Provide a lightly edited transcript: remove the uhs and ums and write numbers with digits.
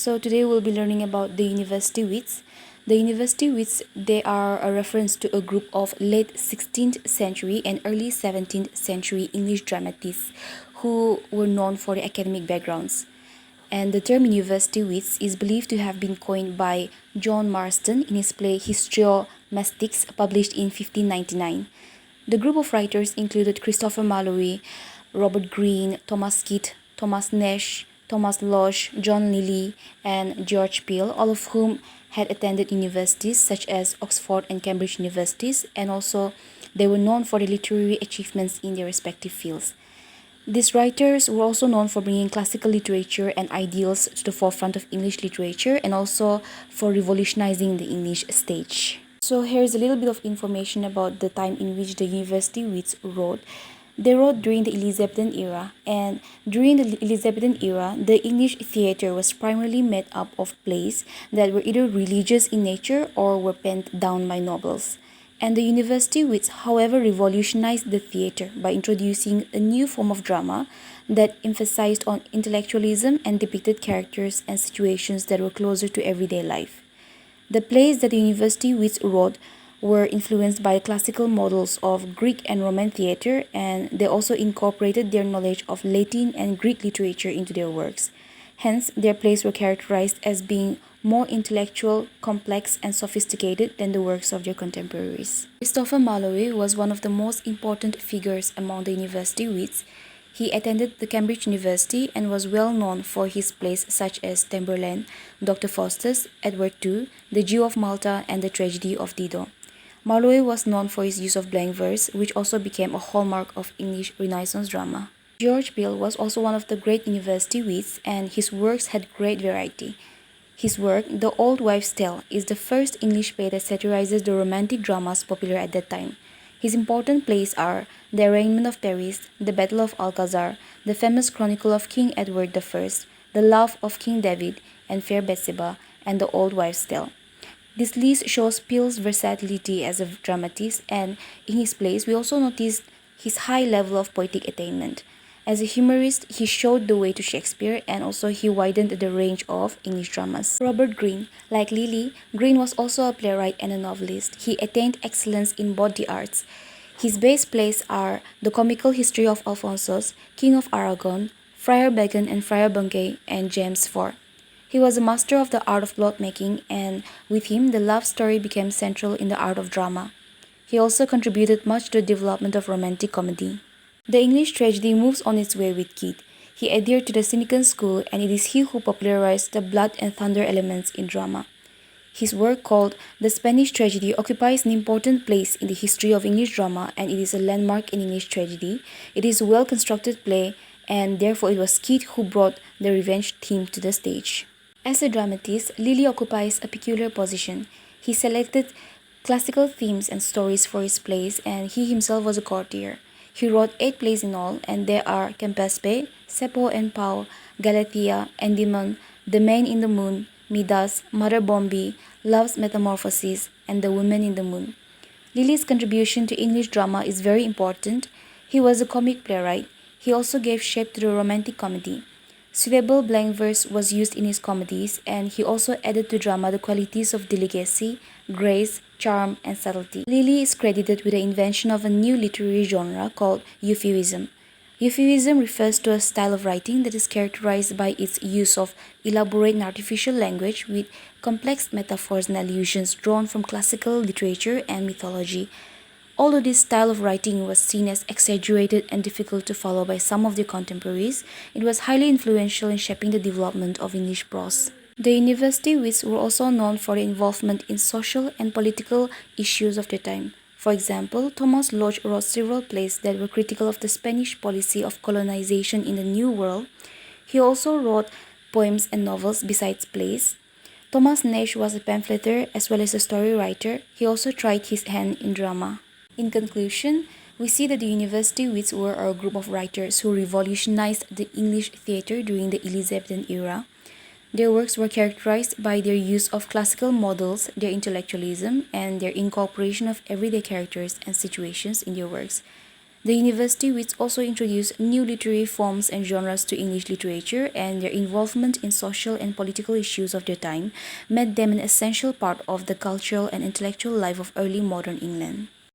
So today we'll be learning about the University Wits. The University Wits, they are a reference to a group of late 16th century and early 17th century English dramatists who were known for their academic backgrounds. And the term University Wits is believed to have been coined by John Marston in his play Histriomatics, published in 1599. The group of writers included Christopher Mallory, Robert Greene, Thomas Kitt, Thomas Nash, Thomas Lodge, John Lilly, and George Peele, all of whom had attended universities such as Oxford and Cambridge universities, and also they were known for their literary achievements in their respective fields. These writers were also known for bringing classical literature and ideals to the forefront of English literature and also for revolutionizing the English stage. So here's a little bit of information about the time in which the University Wits wrote. They wrote during the Elizabethan era, and during the Elizabethan era, the English theatre was primarily made up of plays that were either religious in nature or were penned down by nobles. And the University Wits, however, revolutionized the theatre by introducing a new form of drama that emphasized on intellectualism and depicted characters and situations that were closer to everyday life. The plays that the University Wits wrote were influenced by classical models of Greek and Roman theatre, and they also incorporated their knowledge of Latin and Greek literature into their works. Hence, their plays were characterized as being more intellectual, complex, and sophisticated than the works of their contemporaries. Christopher Mallory was one of the most important figures among the University Wits. He attended the Cambridge University and was well known for his plays such as Tamburlaine, Dr. Faustus, Edward II, The Jew of Malta, and The Tragedy of Dido. Malloy was known for his use of blank verse, which also became a hallmark of English Renaissance drama. George Peele was also one of the great university wits, and his works had great variety. His work, The Old Wives' Tale, is the first English play that satirizes the romantic dramas popular at that time. His important plays are The Arraignment of Paris, The Battle of Alcazar, the famous Chronicle of King Edward I, The Love of King David, and Fair Bathsheba, and The Old Wives' Tale. This list shows Peele's versatility as a dramatist, and in his plays we also notice his high level of poetic attainment. As a humorist, he showed the way to Shakespeare, and also he widened the range of English dramas. Robert Greene, like Lilly, Greene was also a playwright and a novelist. He attained excellence in both the arts. His base plays are The Comical History of Alphonsus, King of Aragon, Friar Bacon and Friar Bungay, and James IV. He was a master of the art of plot making, and with him the love story became central in the art of drama. He also contributed much to the development of romantic comedy. The English tragedy moves on its way with Keats. He adhered to the Cynican school, and it is he who popularized the blood and thunder elements in drama. His work, called The Spanish Tragedy, occupies an important place in the history of English drama, and it is a landmark in English tragedy. It is a well-constructed play, and therefore it was Keats who brought the revenge theme to the stage. As a dramatist, Lilly occupies a peculiar position. He selected classical themes and stories for his plays, and he himself was a courtier. He wrote 8 plays in all, and they are Campaspe, Seppo and Pau, Galatea, Endymion, The Man in the Moon, Midas, Mother Bombi, Love's Metamorphosis, and The Woman in the Moon. Lilly's contribution to English drama is very important. He was a comic playwright. He also gave shape to the romantic comedy. Suitable blank verse was used in his comedies, and he also added to drama the qualities of delicacy, grace, charm, and subtlety. Lilly is credited with the invention of a new literary genre called Euphuism. Euphuism refers to a style of writing that is characterized by its use of elaborate and artificial language with complex metaphors and allusions drawn from classical literature and mythology. Although this style of writing was seen as exaggerated and difficult to follow by some of their contemporaries, it was highly influential in shaping the development of English prose. The university wits were also known for their involvement in social and political issues of their time. For example, Thomas Lodge wrote several plays that were critical of the Spanish policy of colonization in the New World. He also wrote poems and novels besides plays. Thomas Nash was a pamphleteer as well as a story writer. He also tried his hand in drama. In conclusion, we see that the University Wits were a group of writers who revolutionized the English theatre during the Elizabethan era. Their works were characterized by their use of classical models, their intellectualism, and their incorporation of everyday characters and situations in their works. The university wits also introduced new literary forms and genres to English literature, and their involvement in social and political issues of their time made them an essential part of the cultural and intellectual life of early modern England.